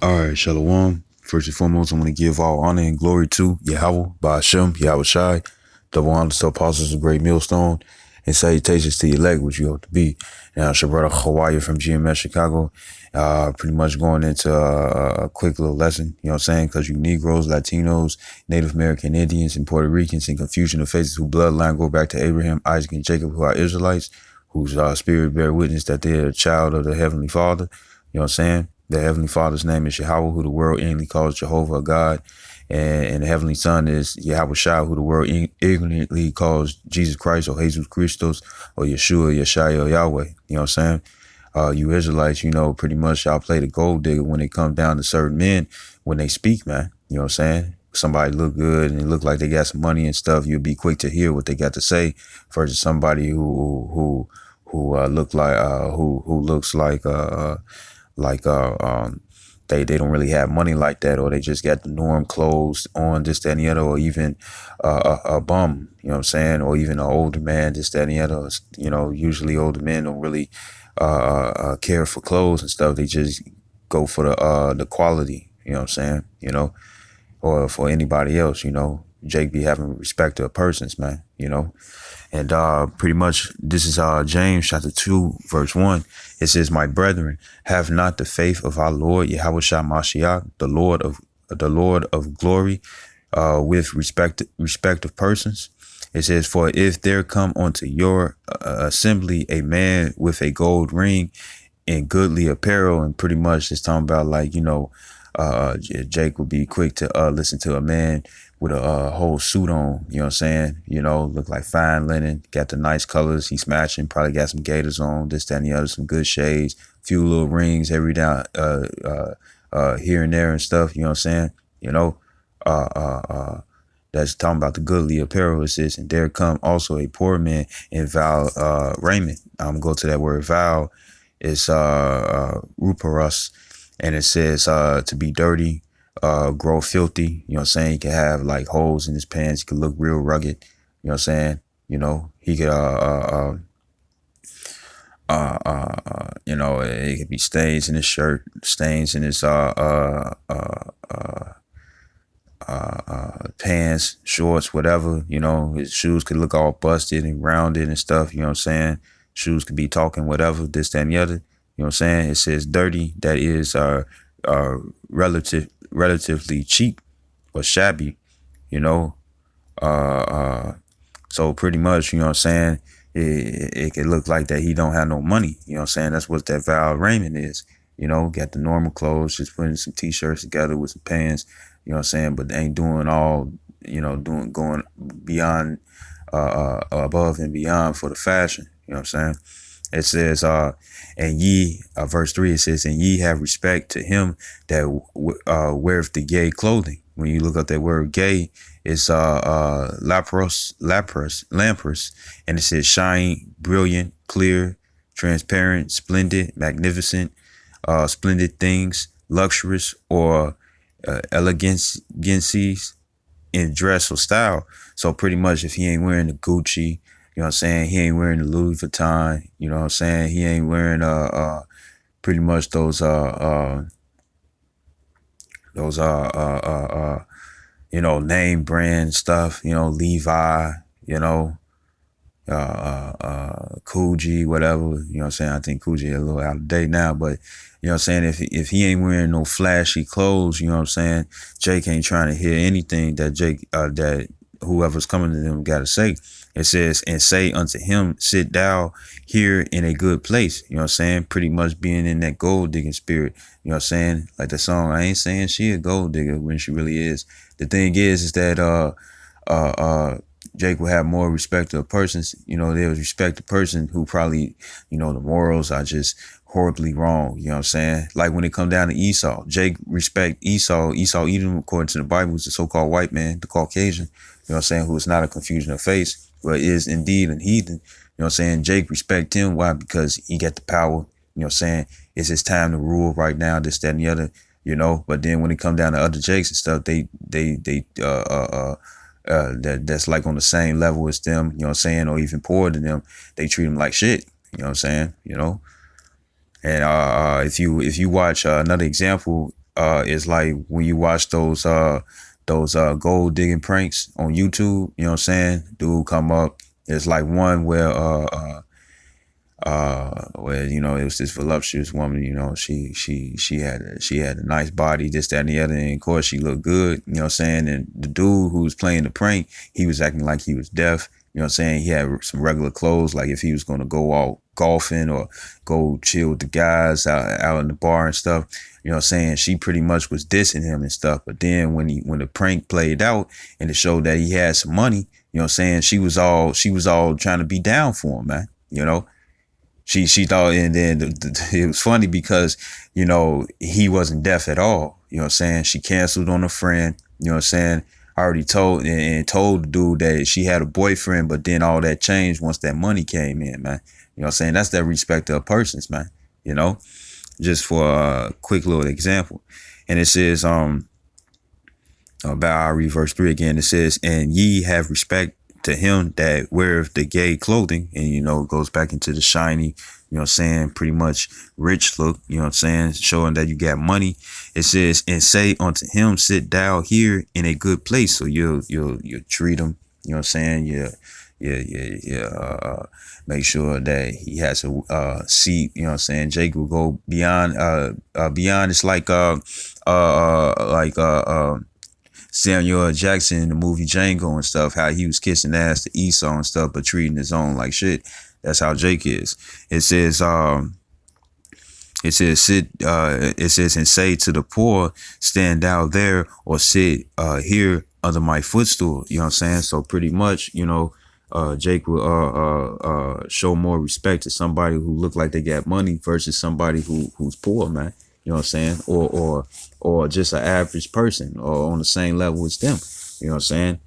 All right, Shalom. First and foremost, I want to give all honor and glory to Yahweh, Ba'ashem, Yahweh Shai, double honor to apostles of Great Millstone, and salutations to your elect, which you hope to be. Now, it's your brother Hawaii from GMS Chicago. Pretty much going into a quick little lesson, you know what I'm saying? Because you Negroes, Latinos, Native American Indians, and Puerto Ricans, and confusion of faces whose bloodline go back to Abraham, Isaac, and Jacob, who are Israelites, whose spirit bear witness that they're a child of the Heavenly Father, you know what I'm saying? The Heavenly Father's name is Yahweh, who the world ignorantly calls Jehovah God. And the Heavenly Son is Yahweh Shai, who the world ignorantly calls Jesus Christ or Jesus Christos or Yeshua, Yeshua, or Yahweh. You know what I'm saying? You Israelites, you know, pretty much y'all play the gold digger when it comes down to certain men when they speak, man. You know what I'm saying? Somebody look good and look like they got some money and stuff, you'll be quick to hear what they got to say versus somebody who look like who looks like they don't really have money like that, or they just got the norm clothes on, this, that, and the other, or even a bum, you know what I'm saying, or even an older man, this, that, and the other. You know, usually older men don't really care for clothes and stuff. They just go for the quality, you know what I'm saying, you know, or for anybody else, you know. Jake be having respect to persons, man, you know. And pretty much this is James chapter 2, verse 1. It says, "My brethren, have not the faith of our Lord Yahweh Shai Mashiach, the Lord of glory, with respect of persons." It says, "For if there come unto your assembly a man with a gold ring and goodly apparel," and pretty much it's talking about, like, you know, Jake would be quick to listen to a man with a whole suit on, you know what I'm saying? You know, look like fine linen, got the nice colors, he's matching, probably got some gaiters on, this, that, and the other, some good shades, few little rings every down here and there and stuff, you know what I'm saying? You know, that's talking about the goodly apparel. It says, "And there come also a poor man in foul raiment." I'm gonna go to that word foul. It's ruparus, and it says to be dirty, grow filthy. You know what I'm saying? He could have like holes in his pants. He could look real rugged. You know what I'm saying? You know, he could you know, it could be stains in his shirt, stains in his pants, shorts, whatever. You know, his shoes could look all busted and rounded and stuff. You know what I'm saying? Shoes could be talking whatever, this, that, and the other. You know what I'm saying? It says dirty, that is relatively cheap or shabby, you know. So pretty much, you know what I'm saying, it could look like that he don't have no money. You know what I'm saying? That's what that Val Raymond is. You know, got the normal clothes, just putting some t-shirts together with some pants, you know what I'm saying, but they ain't doing all, you know, going beyond above and beyond for the fashion. You know what I'm saying? It says, and ye, verse 3, it says, "And ye have respect to him that weareth the gay clothing." When you look up that word gay, it's lamprous, and it says shine, brilliant, clear, transparent, splendid, magnificent, splendid things, luxurious, or elegancies in dress or style. So pretty much if he ain't wearing the Gucci, you know what I'm saying, he ain't wearing the Louis Vuitton, you know what I'm saying, he ain't wearing pretty much those you know, name brand stuff, you know, Levi, you know, Coogee, whatever, you know what I'm saying. I think Coogee a little out of date now, but you know what I'm saying, if he ain't wearing no flashy clothes, you know what I'm saying, Jake ain't trying to hear anything that that whoever's coming to them gotta say. It says, "And say unto him, sit thou here in a good place." You know what I'm saying? Pretty much being in that gold digging spirit. You know what I'm saying? Like the song, I ain't saying she a gold digger when she really is. The thing is that Jake will have more respect to a person. You know, they would respect a person who probably, you know, the morals are just horribly wrong. You know what I'm saying? Like when it come down to Esau, Jake respect Esau. Esau, even according to the Bible, is the so-called white man, the Caucasian, you know what I'm saying, who is not a confusion of face, but is indeed an heathen. You know what I'm saying? Jake respect him. Why? Because he got the power. You know what I'm saying? It's his time to rule right now, this, that, and the other, you know. But then when it come down to other Jakes and stuff, that's like on the same level as them, you know what I'm saying, or even poorer than them, they treat them like shit, you know what I'm saying, you know. And if you watch another example, is like when you watch those gold digging pranks on YouTube. You know what I'm saying? Dude come up. There's like one where it was this voluptuous woman. She had a nice body, this, that, and the other, and of course she looked good. You know what I'm saying? And the dude who was playing the prank, he was acting like he was deaf. You know what I'm saying? He had some regular clothes, like if he was going to go out golfing or go chill with the guys out in the bar and stuff. You know what I'm saying? She pretty much was dissing him and stuff. But then when the prank played out and it showed that he had some money, you know what I'm saying? She was all trying to be down for him, man. She thought, and then it was funny because, he wasn't deaf at all. You know what I'm saying? She canceled on a friend. You know what I'm saying? I already told the dude that she had a boyfriend, but then all that changed once that money came in, man. You know what I'm saying? That's that respect of persons, man. Just for a quick little example. And it says, about, I'll read verse 3 again. It says, and ye have respect to him that weareth the gay clothing. And, it goes back into the shiny, pretty much rich look, showing that you got money. It says, and say unto him, sit thou here in a good place. So you'll treat him, make sure that he has a seat. Jake will go beyond. It's like Samuel L. Jackson in the movie Django and stuff, how he was kissing ass to Esau and stuff, but treating his own like shit. That's how Jake is. It says, and say to the poor, stand thou there or sit here under my footstool. You know what I'm saying? So pretty much, Jake will show more respect to somebody who look like they got money versus somebody who's poor, man. You know what I'm saying? Or just an average person or on the same level as them. You know what I'm saying?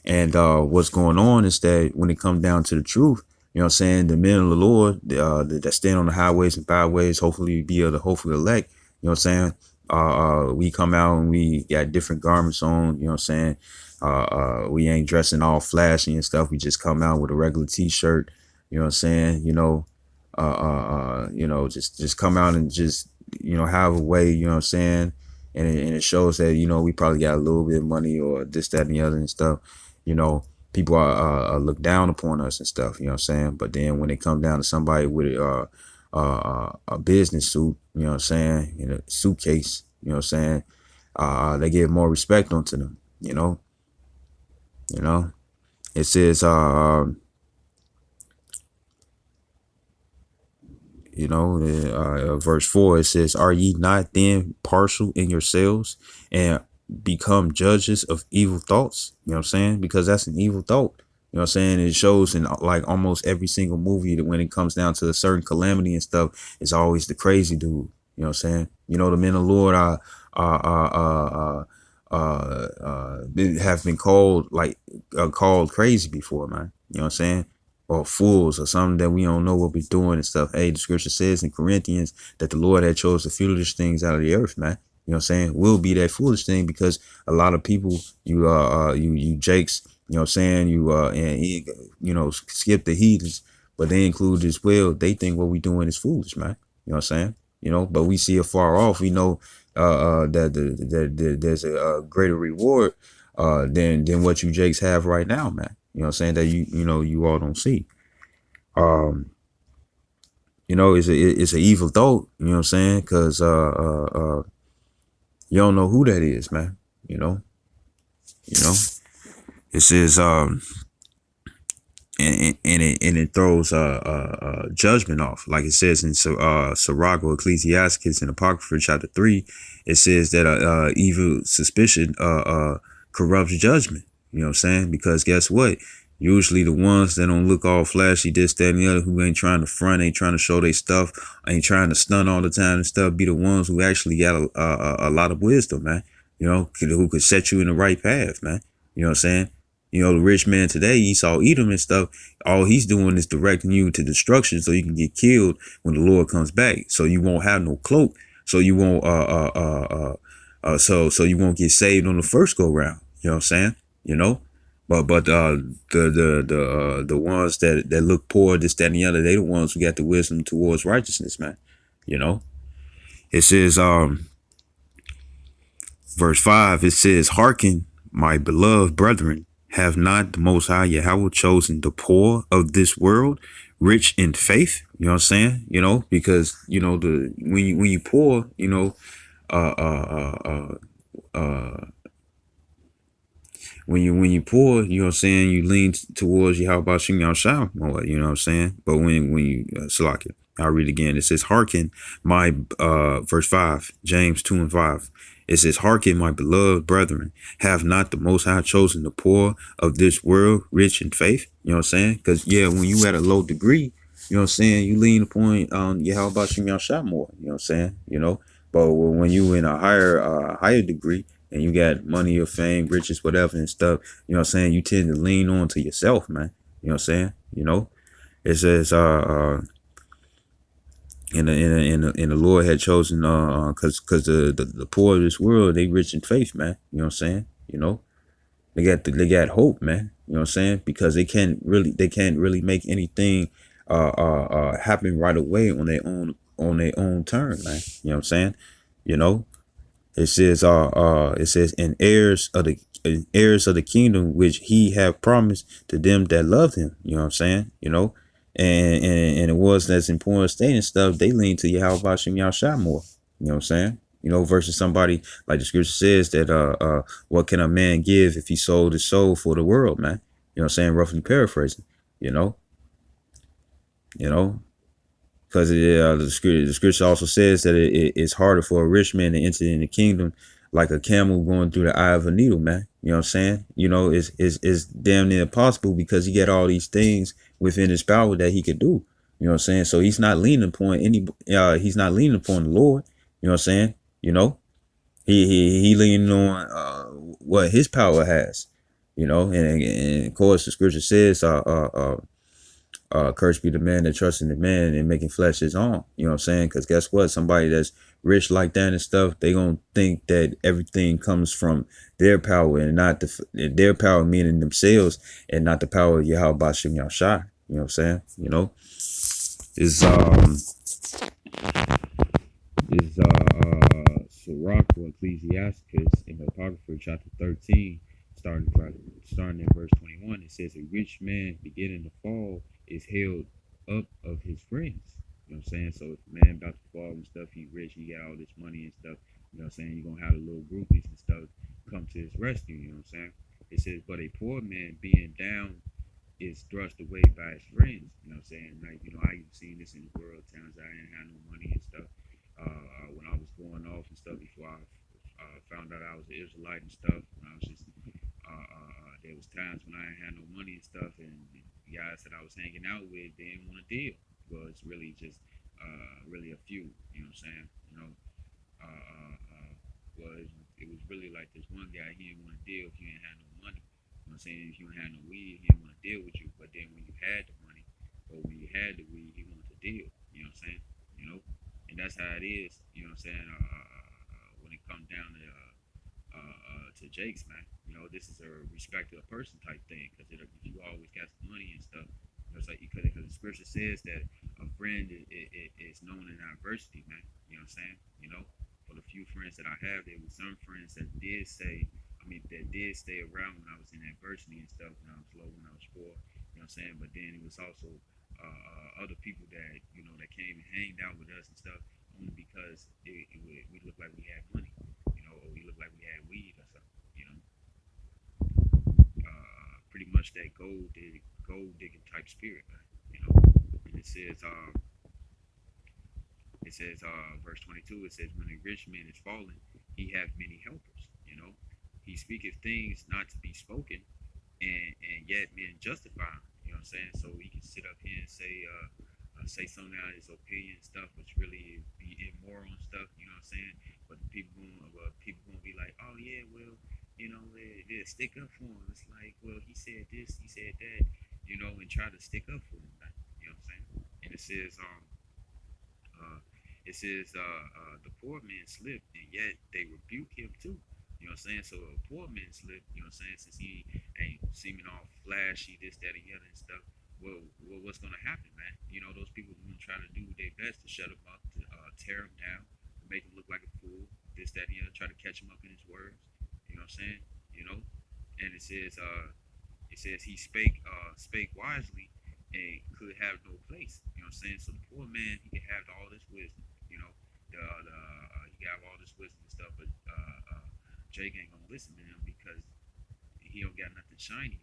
And what's going on is that when it comes down to the truth, you know what I'm saying, the men of the Lord that stand on the highways and byways, hopefully be of the hopefully elect, you know what I'm saying? We come out and we got different garments on, you know what I'm saying? We ain't dressing all flashy and stuff. We just come out with a regular t-shirt, you know what I'm saying? Just come out and just, have a way, you know what I'm saying? And it shows that, we probably got a little bit of money or this, that, and the other and stuff. People are look down upon us and stuff, you know what I'm saying? But then when it comes down to somebody with a business suit, you know what I'm saying, in a suitcase, you know what I'm saying, they give more respect onto them, It says, verse 4, it says, are ye not then partial in yourselves and become judges of evil thoughts? You know what I'm saying? Because that's an evil thought. You know what I'm saying? It shows in like almost every single movie that when it comes down to a certain calamity and stuff, it's always the crazy dude. You know what I'm saying? The men of the Lord have been called crazy before, man. You know what I'm saying? Or fools or something that we don't know what we're doing and stuff. Hey, the scripture says in Corinthians that the Lord had chose the foolish things out of the earth, man. You know what I'm saying? Will be that foolish thing because a lot of people, you Jakes, you know what I'm saying? Skip the heathens, but they include as well. They think what we doing is foolish, man. You know what I'm saying? But we see it far off. We know that there's a greater reward than what you Jakes have right now, man. You know what I'm saying? That you all don't see. It's an evil thought, you know what I'm saying? Because you don't know who that is, man. It says and it throws judgment off, like it says in Sirach or Ecclesiastes in Apocrypha chapter 3. It says that evil suspicion corrupts judgment. You know what I'm saying? Because guess what? Usually the ones that don't look all flashy, this, that, and the other, who ain't trying to front, ain't trying to show their stuff, ain't trying to stun all the time and stuff, be the ones who actually got a lot of wisdom, man. Who could set you in the right path, man. You know what I'm saying? The rich man today, Esau Edom and stuff, all he's doing is directing you to destruction so you can get killed when the Lord comes back. So you won't have no cloak. So you won't so you won't get saved on the first go round. You know what I'm saying? But the ones that look poor, this, that, and the other, they the ones who got the wisdom towards righteousness, man. It says Verse 5, it says, "Hearken, my beloved brethren, have not the Most High Yahweh chosen the poor of this world, rich in faith?" You know what I'm saying? Because the when you poor, uh, uh, uh, uh, when you poor, you know what I'm saying, you lean towards you. How about Shimon Shah more? You know what I'm saying? But when you Salak it, I'll read again. It says, "Hearken, my verse 5, James 2:5. It says, "Hearken, my beloved brethren, have not the Most High chosen the poor of this world, rich in faith?" You know what I'm saying? Because when you at a low degree, you know what I'm saying, you lean upon how about Shimon Shah more? You know what I'm saying? But when you in a higher degree, and you got money or fame, riches, whatever and stuff, you know what I'm saying, you tend to lean on to yourself, man. You know what I'm saying? It says and the Lord had chosen because the poor of this world, they rich in faith, man. You know what I'm saying? They got hope, man. You know what I'm saying? Because they can't really make anything happen right away on their own turn, man. You know what I'm saying? You know, it says, "And heirs of the kingdom which he have promised to them that love him." You know what I'm saying? And it was that's important stating stuff. They lean to Yahweh Shem Yahshua more. You know what I'm saying? Versus somebody like the scripture says that what can a man give if he sold his soul for the world, man? You know what I'm saying? Roughly paraphrasing. You know, you know, because the scripture also says that it's harder for a rich man to enter in the kingdom like a camel going through the eye of a needle, man. You know what I'm saying? It's damn near impossible because he got all these things within his power that he could do. You know what I'm saying? So he's not leaning upon the Lord. You know what I'm saying? You know, he leaning on what his power has. And of course the scripture says cursed be the man that trusts in the man and making flesh his own. You know what I'm saying? Because guess what? Somebody that's rich like that and stuff, they gonna think that everything comes from their power and not their power, meaning themselves, and not the power of Yahweh Bashim Yahshai. You know what I'm saying? Is Sirach or Ecclesiasticus in the Apocrypha chapter 13, starting at verse 21. It says, "A rich man beginning to fall is held up of his friends." You know what I'm saying? So if a man about to fall and stuff, he rich, he got all this money and stuff, you know what I'm saying? You're gonna have a little groupies and stuff come to his rescue, you know what I'm saying? It says, "But a poor man being down is thrust away by his friends." You know what I'm saying? Like, I even seen this in the world, times I didn't have no money and stuff. When I was going off and stuff before I found out I was an Israelite and stuff, when I was just, there was times when I didn't have no money and stuff, and the guys that I was hanging out with, they didn't want to deal. Well, it's really just, really a few, you know what I'm saying? Uh, uh, uh, well, it was really like this one guy, he didn't want to deal if you didn't have no money. You know what I'm saying? If you didn't have no weed, he didn't want to deal with you. But then when you had the money, or when you had the weed, he wanted to deal. You know what I'm saying? You know, and that's how it is. You know what I'm saying? When it comes down to Jake's, man. This is a respect of a person type thing. Because if you always got some money and stuff, it's like because the scripture says that a friend is known in adversity, man. You know what I'm saying? For the few friends that I have, there were some friends that did stay around when I was in adversity and stuff, when I was low, when I was poor. You know what I'm saying? But then it was also other people that that came and hanged out with us and stuff only because we looked like we had money, or we looked like we had weed or something. Pretty much that gold digging type spirit, man. And it says, verse 22, it says, "When a rich man is fallen, he hath many helpers." He speaketh things not to be spoken, and yet men justify him. You know what I'm saying? So he can sit up here and say something out of his opinion and stuff, which really be immoral and stuff. You know what I'm saying? But people gonna be like, "Oh yeah, well, they stick up for him." It's like, well, he said this, he said that, and try to stick up for him. You know what I'm saying? And uh, the poor man slipped, and yet they rebuke him too. You know what I'm saying? So a poor man slipped, you know what I'm saying, since he ain't seeming all flashy, this, that, and the other and stuff. Well, what's gonna happen, man? Those people are gonna try to do their best to shut him up, to tear him down, to make him look like a fool, this, that, and the other, try to catch him up in his words. You know what I'm saying? You know, and it says he spake wisely and could have no place. You know what I'm saying? So the poor man, he can have all this wisdom. You know, he can have all this wisdom and stuff, but Jake ain't gonna listen to him because he don't got nothing shiny.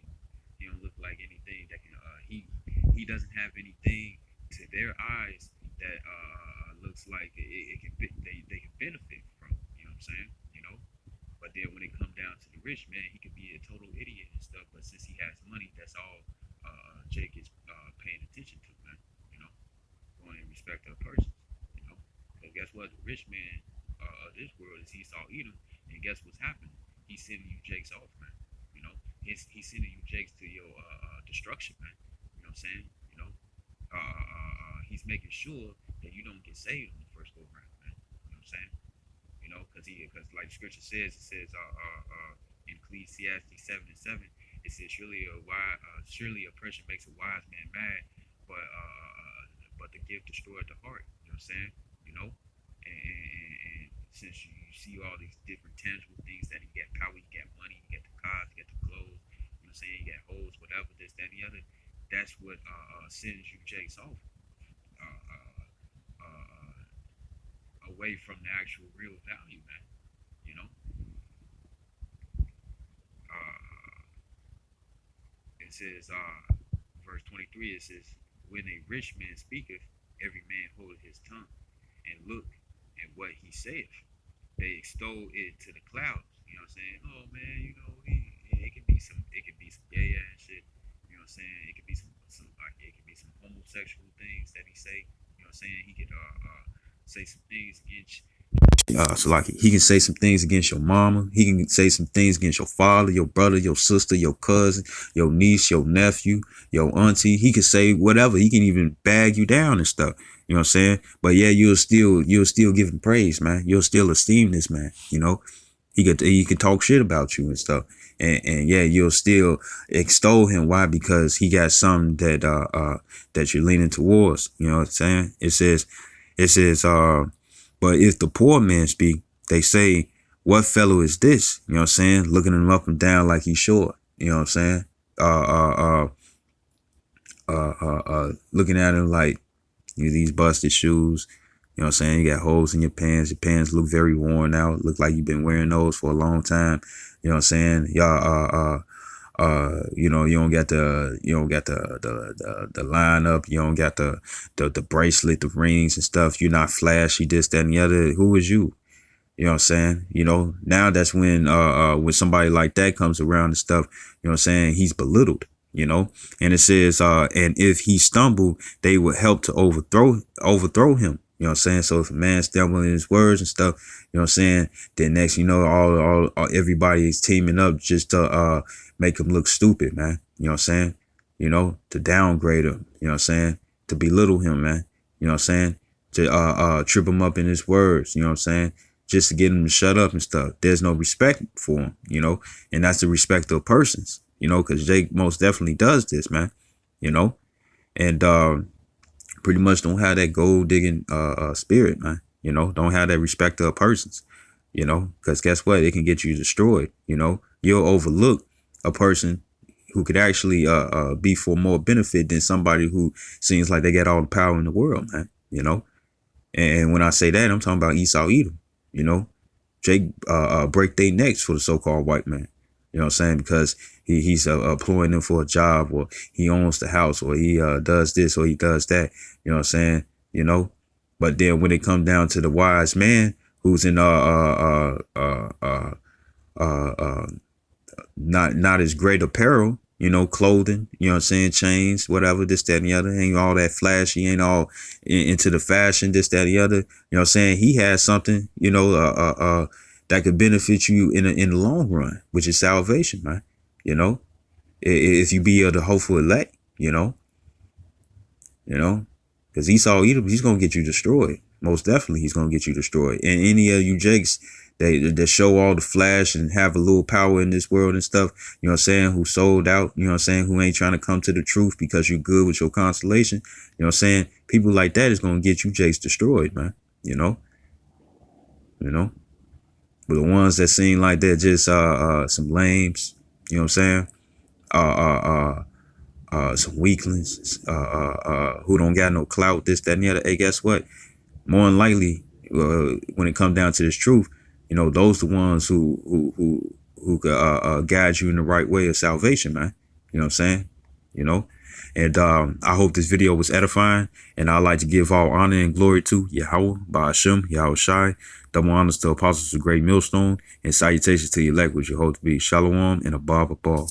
He don't look like anything that can. He doesn't have anything to their eyes that looks like it can they can benefit from. You know what I'm saying? You know. But then when it come down to the rich man, he could be a total idiot and stuff. But since he has money, that's all Jake is paying attention to, man. You know, going in respect of persons. You know, because guess what? The rich man of this world is Esau Edom, and guess what's happening? He's sending you Jakes off, man. You know, he's sending you Jakes to your destruction, man. You know what I'm saying? You know, he's making sure that you don't get saved on the first go round, man. You know what I'm saying? You know, because like Scripture says, it says in Ecclesiastes 7:7, it says surely oppression makes a wise man mad, but the gift destroyed the heart. You know what I'm saying? You know, and since you see all these different tangible things that he got power, he got money, he got the cars, he got the clothes. You know what I'm saying? He got hoes, whatever, this, that, and the other. That's what sends you Jakes off. Uh, uh, uh, Away from the actual real value, man. You know, uh, it says, verse 23. It says, "When a rich man speaketh, every man holdeth his tongue, and look at what he saith. They extol it to the clouds." You know what I'm saying? Oh man, you know, it could be some gay ass shit. You know what I'm saying? It could be some like it could be some homosexual things that he say. You know what I'm saying? He could say some things against so like he can say some things against your mama. He can say some things against your father, your brother, your sister, your cousin, your niece, your nephew, your auntie. He can say whatever. He can even bag you down and stuff. You know what I'm saying? But yeah, you'll still give him praise, man. You'll still esteem this man. You know, he could talk shit about you and stuff. And yeah, you'll still extol him. Why? Because he got something that you're leaning towards. You know what I'm saying? It says but if the poor man speak, they say, "What fellow is this?" You know what I'm saying? Looking him up and down like he's short. You know what I'm saying? Looking at him like these busted shoes. You know what I'm saying? You got holes in your pants. Your pants look very worn out. Look like you've been wearing those for a long time. You know what I'm saying? Y'all, you know, you don't got the line up. You don't got the bracelet, the rings and stuff. You're not flashy, this, that, and the other. Who is you? You know what I'm saying? You know, now that's when somebody like that comes around and stuff, you know what I'm saying? He's belittled, you know, and it says, and if he stumble, they will help to overthrow him. You know what I'm saying? So if a man stumbling in his words and stuff, you know what I'm saying? Then next, you know, all everybody is teaming up just to make him look stupid, man. You know what I'm saying? You know, to downgrade him, you know what I'm saying? To belittle him, man. You know what I'm saying? To trip him up in his words, you know what I'm saying? Just to get him to shut up and stuff. There's no respect for him, you know, and that's the respect of persons, you know, because Jake most definitely does this, man, you know, and pretty much don't have that gold digging spirit, man, you know, don't have that respect of persons, you know, because guess what? It can get you destroyed, you know, you'll overlook a person who could actually be for more benefit than somebody who seems like they got all the power in the world, man, you know, and when I say that, I'm talking about Esau Edom. You know, Jake break their necks for the so-called white man. You know what I'm saying? Because he's employing them for a job, or he owns the house, or he does this, or he does that. You know what I'm saying? You know, but then when it comes down to the wise man who's in not as great apparel, you know, clothing, you know what I'm saying, chains, whatever, this, that, and the other, ain't all that flashy, ain't all into the fashion, this, that, and the other, you know what I'm saying, he has something, you know, that could benefit you in the long run, which is salvation, man, you know, if you be the hopeful elect, you know, because Esau Edom, he's going to get you destroyed. Most definitely, he's going to get you destroyed. And any of you Jakes that show all the flash and have a little power in this world and stuff, you know what I'm saying, who sold out, you know what I'm saying, who ain't trying to come to the truth because you're good with your constellation, you know what I'm saying, people like that is going to get you Jakes destroyed, man, you know. But the ones that seem like they're just some lames, you know what I'm saying? Some weaklings, who don't got no clout, this, that, and the other. Hey, guess what? More than likely, when it comes down to this truth, you know, those the ones who could guide you in the right way of salvation, man. You know what I'm saying? You know, and I hope this video was edifying, and I'd like to give all honor and glory to Yahweh, Ba'ashem, Yahweh Shai, double honors to apostles of Great Millstone, and salutations to the elect, which you hold to be Shalom and Abba Abba.